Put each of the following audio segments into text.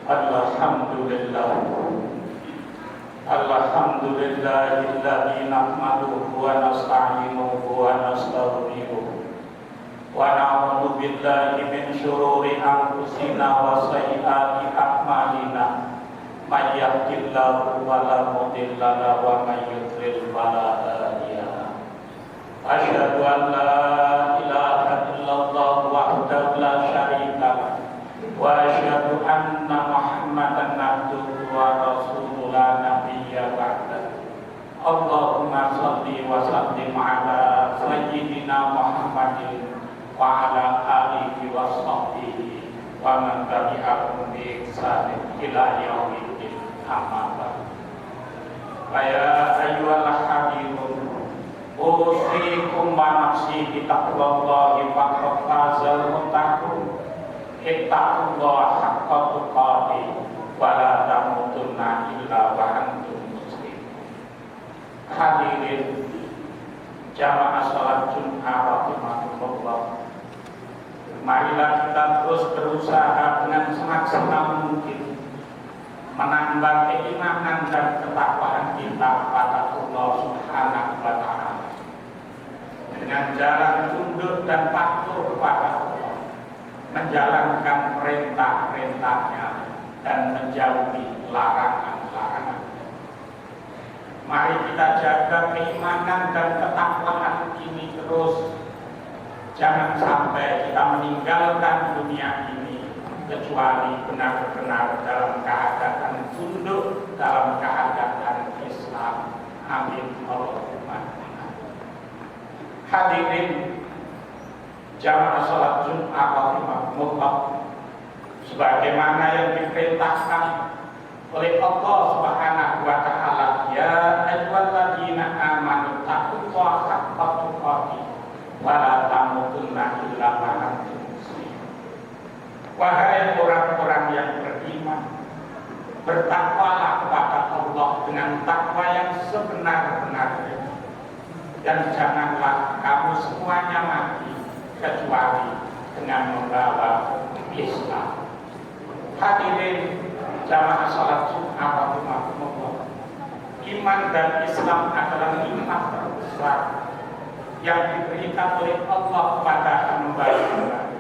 Alhamdulillah. Alhamdulillahilladzi nahmaduhu wa nasta'inuhu wa nastaghfiruh. Wa na'udzu billahi min syururi anfusina wa sayyiati a'malina. May yahdihillahu fala mudilla lahu wa may yudlil fala hadiya lahu. Asyhadu an la ilaha illallah wahdahu la syarika lahu wa asyhadu anna Muhammadan abduhu wa rasuluhu la nabiyya ba'dahu. Allahumma shalli wa sallim ala sayyidina Muhammadin wa ala alihi wa sahbihi wa man tabi'ahum bi ihsanin ila yaumiddin. Amma ba'd. Ya ayyuhal hadirun, usikum wa nafsi bi taqwallahi faqad fazal muttaqun. Ittaqullaha haqqa tuqatih wa la tamutunna illa wa antum muslimun. Hadirin jamaah salat Jumat rahimakumullah, marilah kita terus berusaha dengan semaksimal mungkin menambah keimanan dan ketakwaan kita kepada Allah Subhanahu wa Ta'ala dengan jalan tunduk dan patuh kepada Allah, menjalankan perintah-perintahnya dan menjauhi larangan-larangan. Mari kita jaga keimanan dan ketakwaan ini terus. Jangan sampai kita meninggalkan dunia ini kecuali benar-benar dalam keadaan tunduk, dalam keadaan Islam. Amin. Allahumma amin. Hadirin jamaah salat Jumat rahimakumullah, sebagaimana yang diperintahkan oleh Allah Subhanahu wa Ta'ala, ya ayyuhalladzina amanu taqullaha haqqa tuqatih wa la tamutunna illa wa antum muslimun. Wahai orang-orang yang beriman, bertakwalah kepada Allah dengan takwa yang sebenar-benarnya, dan janganlah kamu semuanya mati kecuali dengan membawa Islam. Hadirin jamaah salat Jumat rahimakumullah, iman dan Islam adalah nikmat terbesar yang diberikan oleh Allah kepada hamba-Nya.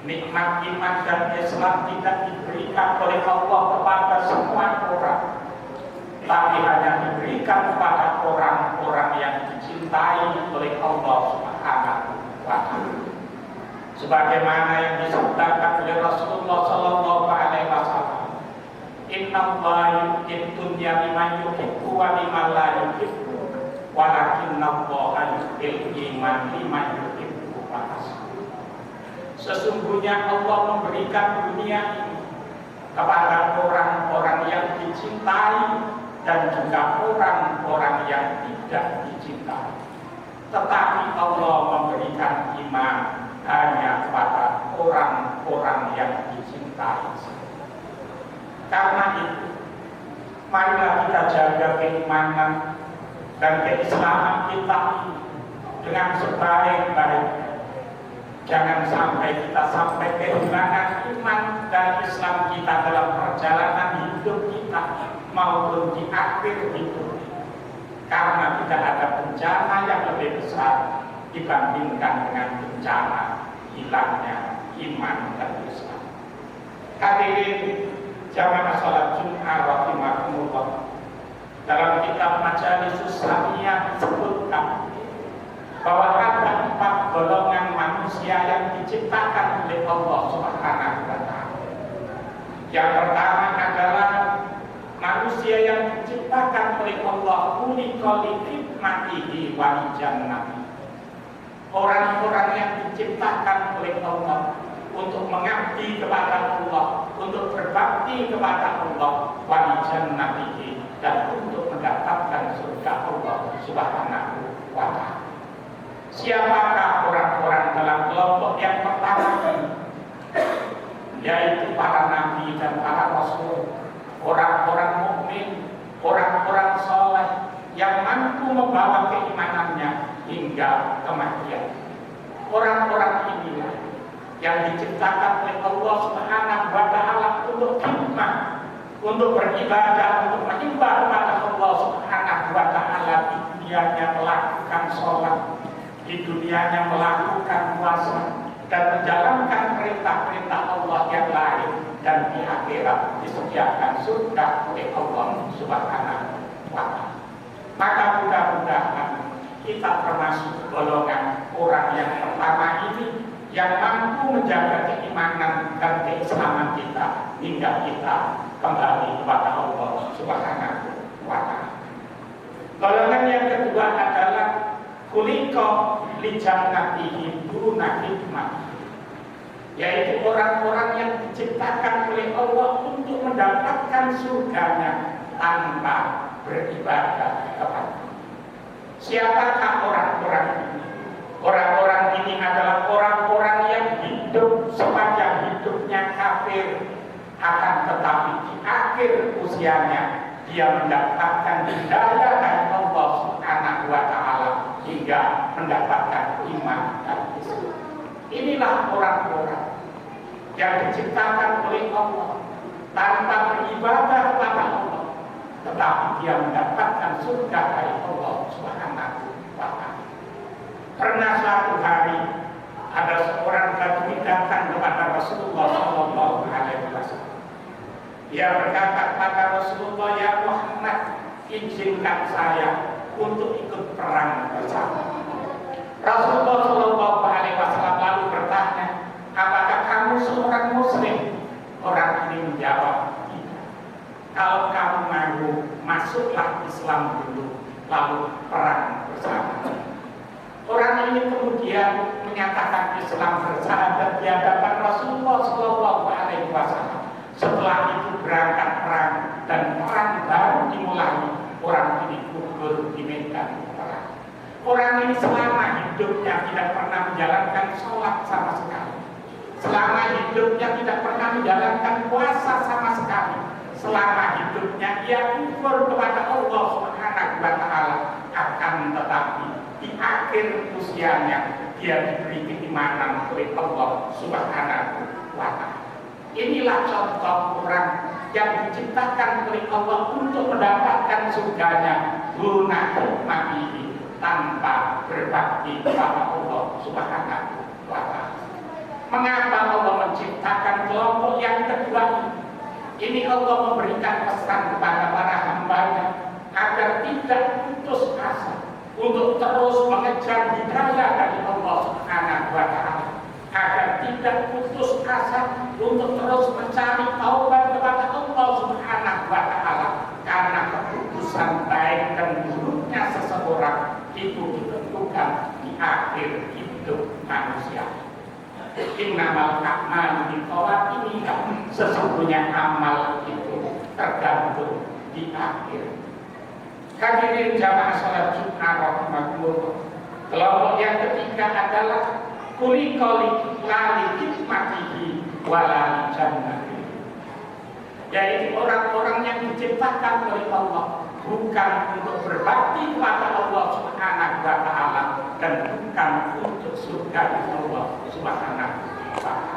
Nikmat iman dan Islam tidak diberikan oleh Allah kepada semua orang, tapi hanya diberikan kepada orang-orang yang dicintai oleh Allah Subhanahu wa Ta'ala. Sebagaimana yang disabdakan oleh Rasulullah sallallahu alaihi wasallam, innallaha yu'ti dunya liman yuhibbu wa liman la yuhibbu, walakinallaha yu'til iman liman yuhibbu wa hasbuh. Sesungguhnya Allah memberikan dunia ini kepada orang-orang yang dicintai dan juga orang-orang yang tidak dicintai. Tetapi Allah memberikan iman hanya kepada orang-orang yang dicintai. Karena itu, marilah kita jaga keimanan dan keislaman kita ini dengan sebaik-baiknya. Jangan sampai kita sampai kehilangan iman dan Islam kita dalam perjalanan hidup kita maupun di akhir hidup, karena tidak ada bencana yang lebih besar dibandingkan dengan bencana hilangnya iman dan Islam. Hadirin jamaah salat Jumat rahimakumullah, dalam kitab Majalisus Samiyah disebutkan bahwa ada 4 golongan manusia yang diciptakan oleh Allah Subhanahu wa Ta'ala. Yang pertama adalah manusia yang diciptakan oleh Allah ulikoli khidmatihi wa jannati. Orang-orang yang diciptakan oleh Allah untuk mengabdi kepada Allah, untuk berbakti kepada Allah, wa jannatihi, dan untuk mendapatkan surga Allah Subhanahu wa Ta'ala. Siapakah orang-orang dalam kelompok yang pertama ini? Yaitu para nabi dan para rasul, orang-orang mukmin, orang-orang soleh yang mampu membawa keimanannya hingga kematian. Orang-orang inilah yang diciptakan oleh Allah Subhanahu wa taala untuk hikmah, untuk beribadah, untuk menyembah kepada Allah Subhanahu wa taala, di dunianya melakukan sholat, di dunianya melakukan puasa dan menjalankan perintah-perintah Allah yang lain, dan di akhirat disediakan surga oleh Allah Subhanahu wa taala. Maka mudah-mudahan kita termasuk golongan orang yang pertama ini yang mampu menjaga keimanan dan keislaman kita hingga kita kembali kepada Allah Subhanahu wa taala. Golongan yang kedua adalah khuliqa li jannatihi duna hikmah, yaitu orang-orang yang diciptakan oleh Allah untuk mendapatkan surganya tanpa beribadah kepada. Siapakah orang-orang ini? Orang-orang ini adalah orang-orang yang hidup sepanjang hidupnya kafir, akan tetapi di akhir usianya dia mendapatkan hidayah dari Allah Subhanahu wa taala hingga mendapatkan iman dan Islam. Inilah orang-orang yang diciptakan oleh Allah tanpa beribadah kepada Allah, tetapi dia mendapatkan surga dari Allah Subhanahu wa taala. Pernah suatu hari ada seorang Badui datang kepada Rasulullah Shallallahu Alaihi Wasallam. Dia berkata kepada Rasulullah, "Ya Muhammad, izinkan saya untuk ikut perang bersama." Rasulullah Shallallahu Alaihi Wasallam lalu bertanya, "Apakah kamu seorang Muslim?" Orang ini menjawab, "Tidak." "Kalau kamu mau, masuklah Islam dulu, lalu perang bersama." Orang ini kemudian menyatakan Islam bersahadat di hadapan Rasulullah Shallallahu Alaihi Wasallam. Setelah itu berangkat perang dan perang baru dimulai. Orang ini gugur di medan perang. Orang ini selama hidupnya tidak pernah menjalankan sholat sama sekali. Selama hidupnya tidak pernah menjalankan puasa sama sekali. Selama hidupnya dia kufur kepada Allah Subhanahu wa taala, akan tetapi di akhir usianya dia diberi keimanan oleh Allah Subhanahu wa taala. Inilah contoh orang yang diciptakan oleh Allah untuk mendapatkan surganya guna hikmah tanpa berbakti kepada Allah Subhanahu wa taala. Mengapa Allah menciptakan kelompok yang kedua ini? Ini Allah memberikan pesan kepada para hambanya agar tidak putus asa untuk terus mengejar hidayah dari Allah Subhanahu wa taala, agar tidak putus asa untuk terus mencari taubat kepada Allah Subhanahu wa taala, karena keputusan baik dan buruknya seseorang itu ditentukan di akhir hidup manusia. Innamal a'malu bikhawatimi, sesungguhnya amal itu tergantung di akhir. Hadirin jamaah salat Jumat rahimakumullah. Kelompok yang ketiga adalah khuliqa li hikmatihi wa la li jannatihi, yaitu orang-orang yang diciptakan oleh Allah bukan untuk berbakti kepada Allah Subhanahu wa taala dan bukan untuk surga Allah Subhanahu wa taala.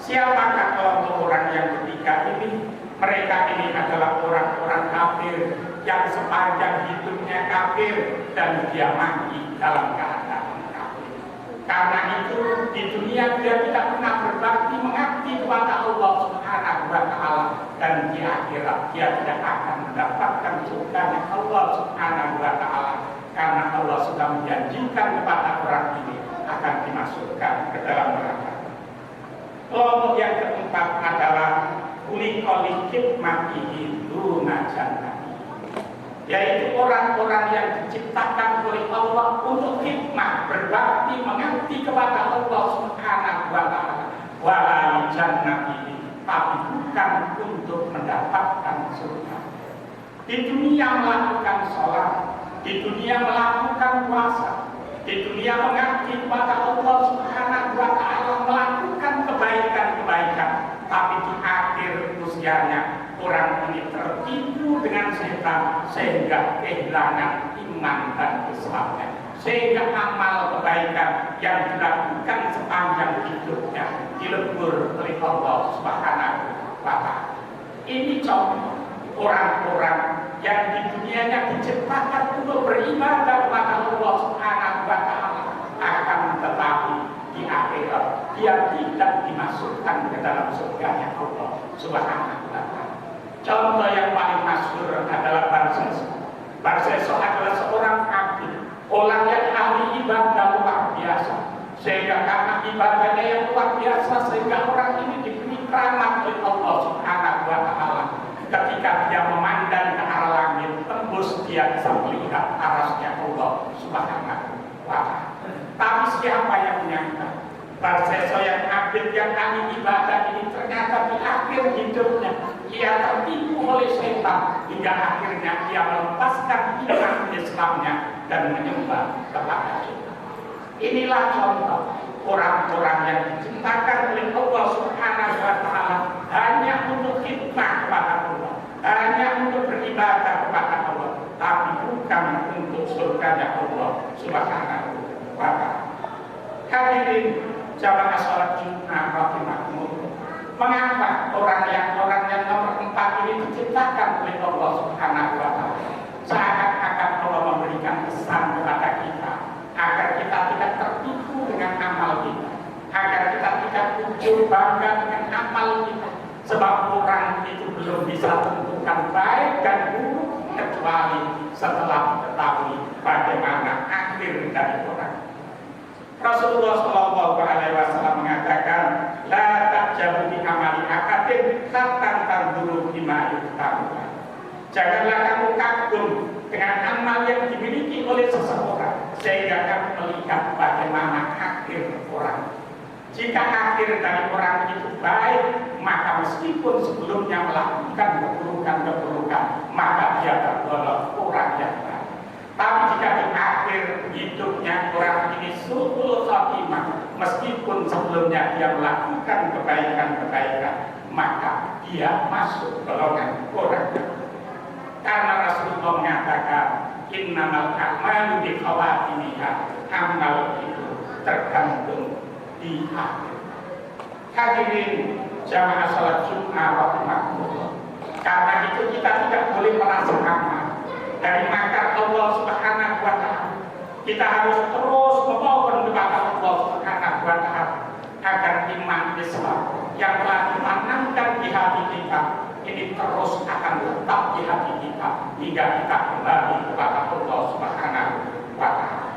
Siapakah kelompok orang yang ketiga ini? Mereka ini adalah orang-orang kafir yang sepanjang hidupnya kafir dan dia mati dalam keadaan kafir. Karena itu di dunia dia tidak pernah berbakti mengabdi kepada Allah Subhanahu wa taala, dan di akhirat dia tidak akan mendapatkan surganya Allah Subhanahu wa taala, karena Allah sudah menjanjikan kepada orang ini akan dimasukkan ke dalam neraka. Kelompok yang keempat adalah khuliqa li hikmatihi duna jannatihi, yaitu orang-orang yang diciptakan oleh Allah untuk hikmah, berbakti, mengabdi kepada Allah Subhanahu wa taala, wa la li jannatihi, tapi bukan untuk mendapatkan surga. Di dunia melakukan sholat, di dunia melakukan puasa, di dunia mengabdi kepada Allah Subhanahu wa taala, melakukan kebaikan-kebaikan, tapi di akhir usianya orang ini tertipu dengan setan sehingga kehilangan iman dan Islamnya, sehingga amal kebaikan yang dilakukan sepanjang hidupnya dilebur oleh Allah Subhanahu wa Ta'ala. Ini contoh orang-orang yang di dunianya diciptakan untuk beribadah kepada Allah Subhanahu wa Ta'ala, akan tetapi di akhirat dia tidak dimasukkan ke dalam surganya Allah Subhanahu wa Ta'ala. Contoh yang paling masyhur adalah Barseso. Barseso adalah seorang abid, orang yang ahli ibadah luar biasa, sehingga karena ibadahnya yang luar biasa sehingga orang ini diberi keramat oleh Allah Subhanahu wa Ta'ala. Ketika dia memandang ke arah langit, tembus dia bisa melihat arasnya Allah Subhanahu wa Ta'ala. Tapi siapa yang menyangka Barseso yang abid, yang ahli ibadah ini ternyata di akhir hidupnya ia tertipu oleh setan hingga akhirnya ia melepaskan iman Islamnya dan menyembah kepada setan. Inilah contoh orang-orang yang diciptakan oleh Allah Subhanahu wa Ta'ala hanya untuk khidmat kepada Allah, hanya untuk beribadah kepada Allah, tapi bukan untuk surganya Allah Subhanahu wa Ta'ala. Hadirin jamaah salat Jumat rahimakumullah, mengapa orang yang nomor 4 ini diciptakan oleh Allah Subhanahu wa Ta'ala? Seakan-akan Allah memberikan pesan kepada kita agar kita tidak tertipu dengan amal kita, agar kita tidak ujub bangga dengan amal kita, sebab orang itu belum bisa tentukan baik dan buruk kecuali setelah mengetahui bagaimana akhir dari orang. Rasulullah Shallallahu Alaihi Wasallam mengatakan, la ta'jabu bi amali akadin hatta tanzuru bima yutabukan. Janganlah kamu kagum dengan amal yang dimiliki oleh seseorang sehingga kamu melihat bagaimana akhir orang. Jika akhir dari orang itu baik, maka meskipun sebelumnya melakukan keburukan, maka dia tergolong orang yang baik. Tapi jika di akhir hidupnya orang ini su'ul khatimah, meskipun sebelumnya dia melakukan kebaikan, maka dia masuk golongan orang. Karena Rasulullah mengatakan, innamal a'malu bi khawatimiha, amal itu tergantung di akhir. Hadirin jamaah salat Jumat rahimakumullah, karena itu kita tidak boleh merasa aman dari makar Allah Subhanahu wa Ta'ala. Kita harus terus memohon kepada Allah Subhanahu wa Ta'ala agar iman Islam yang telah ditanamkan di hati kita ini terus akan tetap di hati kita hingga kita kembali kepada Allah Subhanahu wa Ta'ala.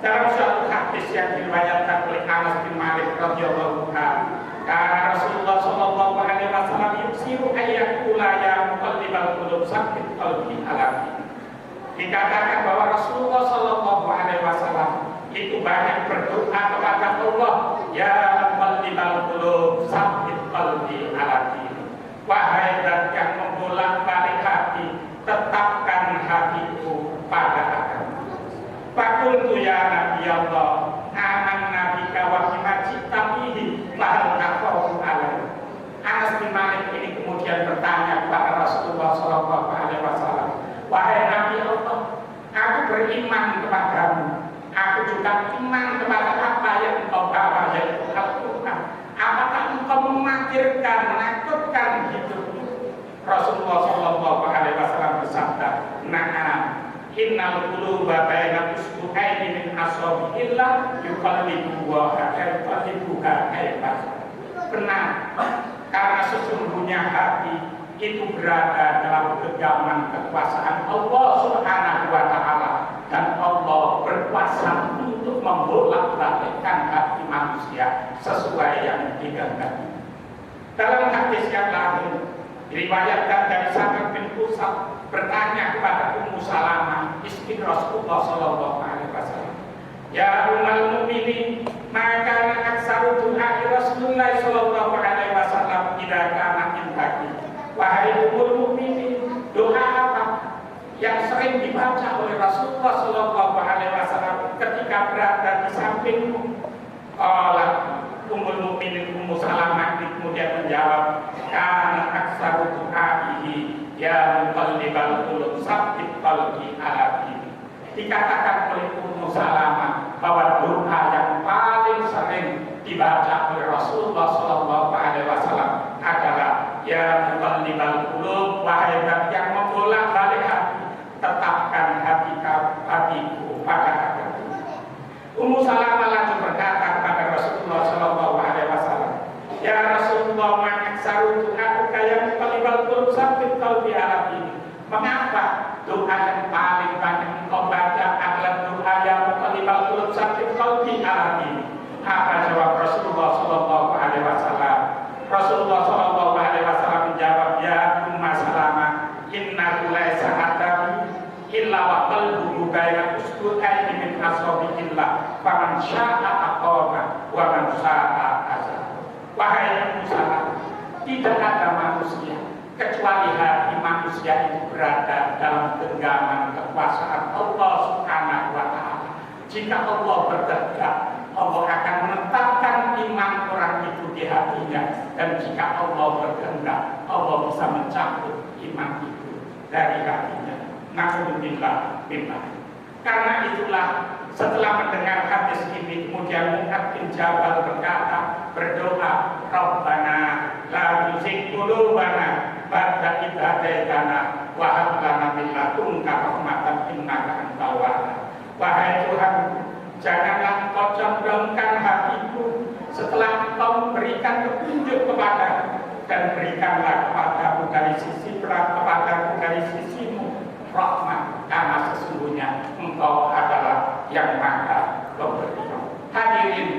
Dalam suatu hadis yang diriwayatkan oleh Anas bin Malik radhiyallahu anhu, karena Rasulullah Shallallahu Alaihi Wasallam yuksiru ayyakula ya muqallibal qulub sabbit qalbi ala. Dikatakan bahwa Rasulullah Shallallahu Alaihi Wasallam itu banyak berdoa kepada Allah, ya muqallibal qulub sabbit qalbi ala dini. Wahai zat yang membolak-balik hati, tetapkan hatiku pada agama. Fakultu ya Nabi Allah, aman nabika wa bima ji'ta bihi lahal nakhafu alaihi. Anas bin Malik ini kemudian bertanya kepada Rasulullah Shallallahu Alaihi Wasallam, wahai Nabi Allah, aku beriman kepadamu, aku juga iman kepada apa yang engkau bawa, yaitu Al-Quran. Apakah engkau memikirkan, menakutkan hidupmu? Rasulullah Shallallahu Alaihi Wasallam bersabda, na'am, innal quluba baina usbu'aini min asabi'illah yuqallibuha kaifa. Benar, karena sesungguhnya hati itu berada dalam genggaman kekuasaan Allah Subhanahu wa Ta'ala, dan Allah berkuasa untuk membolak-balikkan hati manusia sesuai yang dikehendaki. Dalam hadis yang lain diriwayatkan dari Sa'ad bin Qusab bertanya kepada Ummu Salamah istri Rasulullah Shallallahu Alaihi Wasallam, ya ummul mukminin, maka aksaru du'a Rasulullah Shallallahu Alaihi Wasallam idza kana indaki. Wahai ummul mukminin, doa apa yang sering dibaca oleh Rasulullah Shallallahu Alaihi Wasallam ketika berada di sampingmu? Ummul mukminin Ummu Salamah kemudian menjawab, kana aksaru du'aihi ya muqallibal qulub sabbit qalbi ala dini. Dikatakan oleh Ummu Salamah bahwa doa yang paling sering dibaca oleh Rasulullah Shallallahu Alaihi Wasallam adalah ya muqallibal qulub, wahai yang membolak-balik hati, tetapkan hatiku pada agama. Ummu Salamah lanjut berkata kepada Rasulullah Shallallahu Alaihi Wasallam, ya Rasulullah, ma'aksaru du'a'uka ya muqallibal qulub sabbit qalbi ala dini. Mengapa doa yang paling banyak engkau baca adalah doa ya muqallibal qulub sabbit qalbi ala dini? Apa jawab Rasulullah Shallallahu Alaihi Wasallam? Rasulullah Shallallahu Alaihi Wasallam menjawab, ya Ummu Salamah, innahu laisa hadabi illa wa qalbuhu baina usbu'aini min asabi'illah faman syaa'a aqama wa man syaa'a azab. Wahai Ummu Salamah, tidak ada manusia kecuali hati manusia itu berada dalam genggaman kekuasaan Allah Subhanahu wa Ta'ala. Jika Allah berkehendak, Allah akan menetapkan iman orang itu di hatinya, dan jika Allah berkehendak, Allah bisa mencabut iman itu dari hatinya. Na'udzubillah billah. Karena itulah setelah mendengar hadis ini, kemudian Mu'adz bin Jabal berdoa, Rabbana la tuzigh qulubana ba'da idh hadaitana wa hab lana min ladunka rahmatan innaka antal wahhab. Wahai Tuhan, janganlah Engkau condongkan hatiku setelah Engkau memberikan petunjuk kepadaku, dan berikanlah kepadaku dari sisimu rahmat, karena sesungguhnya Engkau adalah yang maha pemberi. Hadirin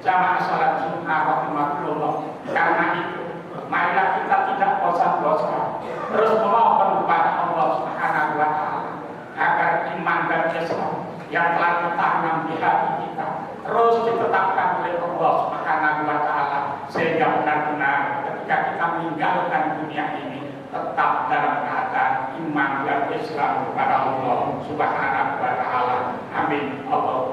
jamaah salat Jumat rahimakumullah, karena itu marilah kita tidak bosan-bosan terus memohon kepada Allah Subhanahu wa Ta'ala agar iman dan Islam yang telah ditanam di hati kita terus ditetapkan oleh Allah Subhanahu wa Ta'ala, sehingga benar-benar ketika kita meninggalkan dunia ini tetap dalam keadaan iman dan Islam kepada Allah Subhanahu wa Ta'ala. Amin. Allah